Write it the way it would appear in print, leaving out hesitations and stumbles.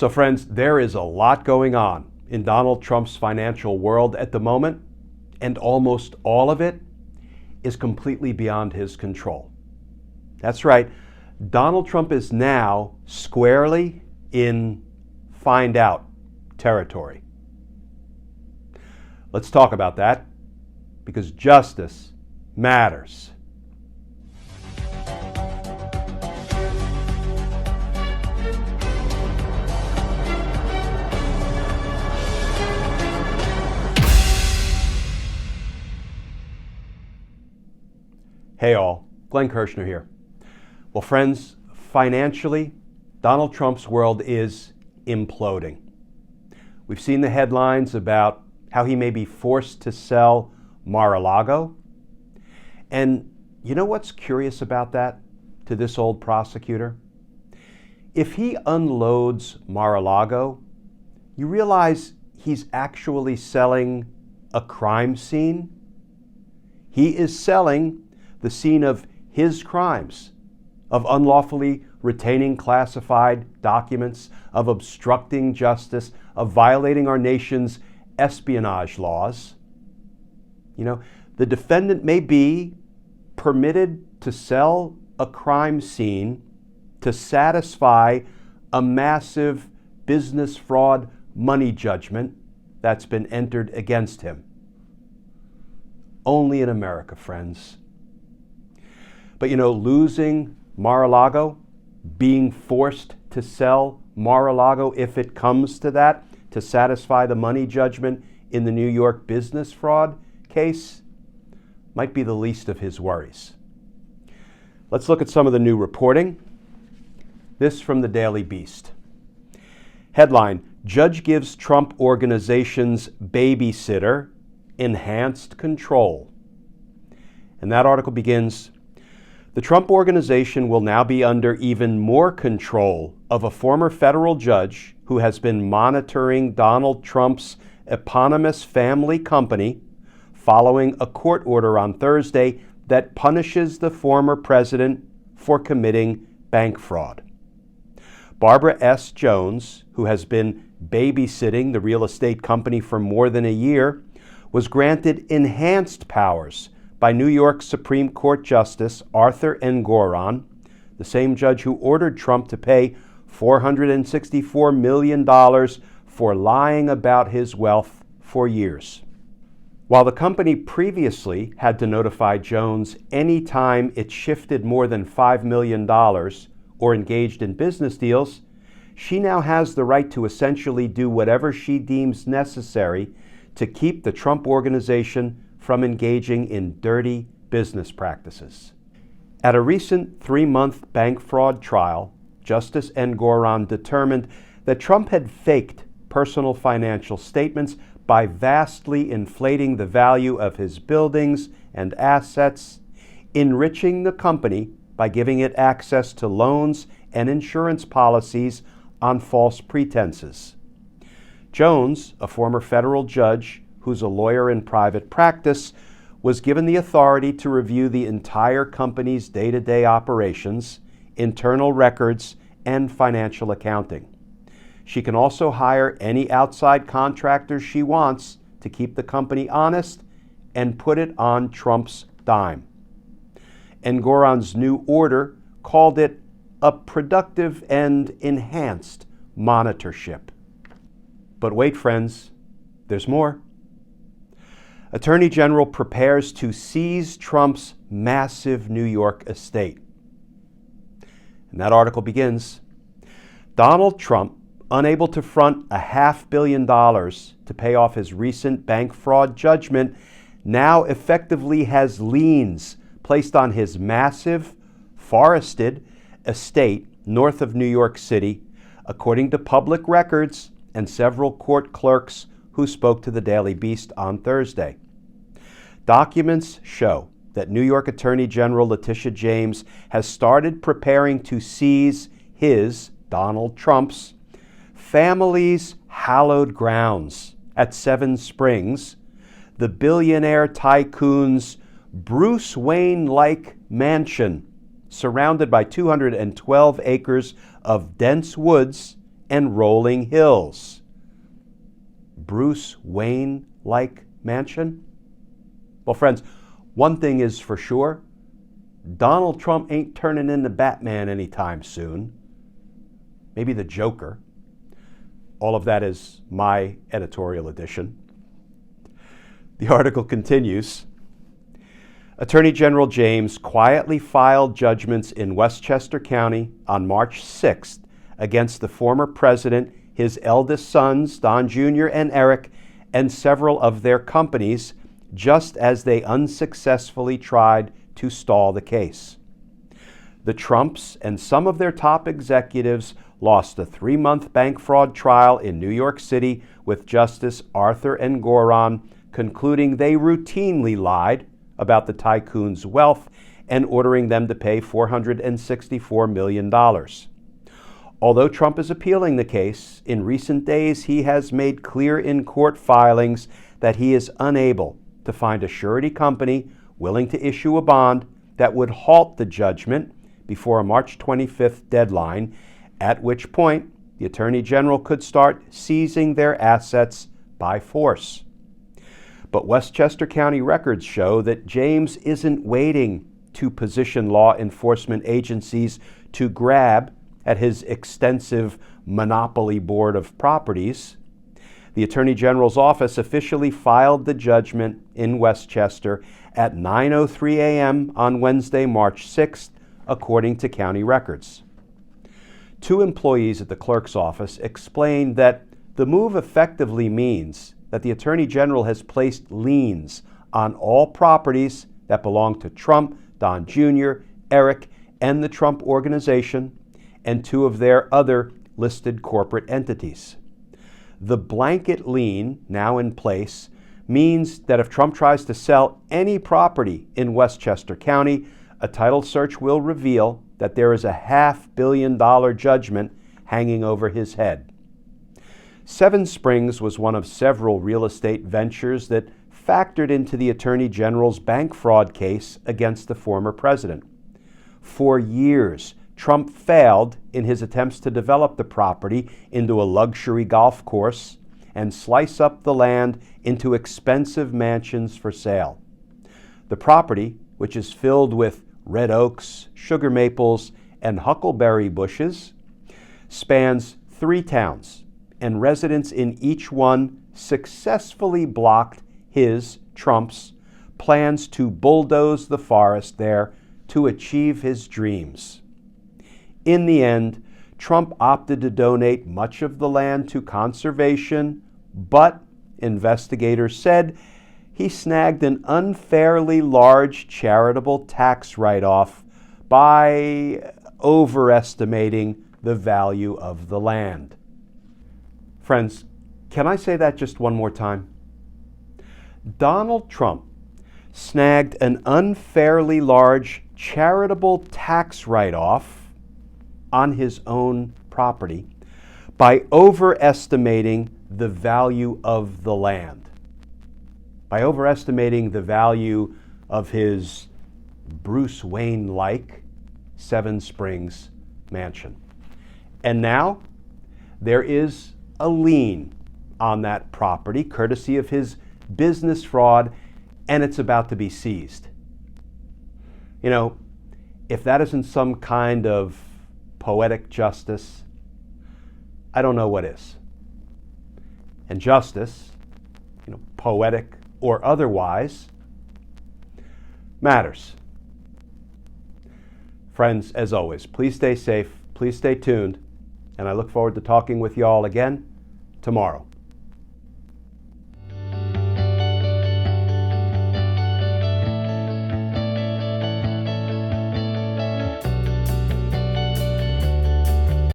So friends, there is a lot going on in Donald Trump's financial world at the moment, and almost all of it is completely beyond his control. That's right, Donald Trump is now squarely in find out territory. Let's talk about that, because justice matters. Hey all, Glenn Kirshner here. Well friends, financially, Donald Trump's world is imploding. We've seen the headlines about how he may be forced to sell Mar-a-Lago. And you know what's curious about that to this old prosecutor? If he unloads Mar-a-Lago, you realize he's actually selling a crime scene? He is selling the scene of his crimes, of unlawfully retaining classified documents, of obstructing justice, of violating our nation's espionage laws. You know, the defendant may be permitted to sell a crime scene to satisfy a massive business fraud money judgment that's been entered against him. Only in America, friends. But you know, losing Mar-a-Lago, being forced to sell Mar-a-Lago if it comes to that, to satisfy the money judgment in the New York business fraud case, might be the least of his worries. Let's look at some of the new reporting. This from the Daily Beast. Headline, Judge gives Trump organization's babysitter enhanced control. And that article begins, the Trump organization will now be under even more control of a former federal judge who has been monitoring Donald Trump's eponymous family company following a court order on Thursday that punishes the former president for committing bank fraud. Barbara S. Jones, who has been babysitting the real estate company for more than a year, was granted enhanced powers by New York Supreme Court Justice Arthur Engoron, the same judge who ordered Trump to pay $464 million for lying about his wealth for years. While the company previously had to notify Jones any time it shifted more than $5 million or engaged in business deals, she now has the right to essentially do whatever she deems necessary to keep the Trump organization from engaging in dirty business practices. At a recent 3-month bank fraud trial, Justice Engoron determined that Trump had faked personal financial statements by vastly inflating the value of his buildings and assets, enriching the company by giving it access to loans and insurance policies on false pretenses. Jones, a former federal judge who's a lawyer in private practice, was given the authority to review the entire company's day-to-day operations, internal records, and financial accounting. She can also hire any outside contractors she wants to keep the company honest and put it on Trump's dime. Engoron's new order called it a productive and enhanced monitorship. But wait, friends, there's more. Attorney General prepares to seize Trump's massive New York estate. And that article begins, Donald Trump, unable to front $500 million to pay off his recent bank fraud judgment, now effectively has liens placed on his massive, forested estate north of New York City, according to public records and several court clerks who spoke to the Daily Beast on Thursday. Documents show that New York Attorney General Letitia James has started preparing to seize his, Donald Trump's, family's hallowed grounds at Seven Springs, the billionaire tycoon's Bruce Wayne-like mansion, surrounded by 212 acres of dense woods and rolling hills. Bruce Wayne-like mansion? Well, friends, one thing is for sure, Donald Trump ain't turning into Batman anytime soon. Maybe the Joker. All of that is my editorial edition. The article continues. Attorney General James quietly filed judgments in Westchester County on March 6th against the former president, his eldest sons, Don Jr. and Eric, and several of their companies, just as they unsuccessfully tried to stall the case. The Trumps and some of their top executives lost a 3-month bank fraud trial in New York City with Justice Arthur Engoron, concluding they routinely lied about the tycoons' wealth and ordering them to pay $464 million. Although Trump is appealing the case, in recent days he has made clear in court filings that he is unable to find a surety company willing to issue a bond that would halt the judgment before a March 25th deadline, at which point the Attorney General could start seizing their assets by force. But Westchester County records show that James isn't waiting to position law enforcement agencies to grab at his extensive monopoly board of properties. The Attorney General's office officially filed the judgment in Westchester at 9:03 a.m. on Wednesday, March 6th, according to county records. 2 employees at the clerk's office explained that the move effectively means that the Attorney General has placed liens on all properties that belong to Trump, Don Jr., Eric, and the Trump Organization, and 2 of their other listed corporate entities. The blanket lien, now in place, means that if Trump tries to sell any property in Westchester County, a title search will reveal that there is a $500 million judgment hanging over his head. Seven Springs was one of several real estate ventures that factored into the Attorney General's bank fraud case against the former president. For years, Trump failed in his attempts to develop the property into a luxury golf course and slice up the land into expensive mansions for sale. The property, which is filled with red oaks, sugar maples, and huckleberry bushes, spans 3 towns, and residents in each one successfully blocked his, Trump's, plans to bulldoze the forest there to achieve his dreams. In the end, Trump opted to donate much of the land to conservation, but investigators said he snagged an unfairly large charitable tax write-off by overestimating the value of the land. Friends, can I say that just one more time? Donald Trump snagged an unfairly large charitable tax write-off on his own property by overestimating the value of the land, by overestimating the value of his Bruce Wayne-like 7 Springs mansion. And now there is a lien on that property, courtesy of his business fraud, and it's about to be seized. You know, if that isn't some kind of poetic justice, I don't know what is. And justice, poetic or otherwise, matters. Friends, as always, please stay safe, please stay tuned, and I look forward to talking with you all again tomorrow.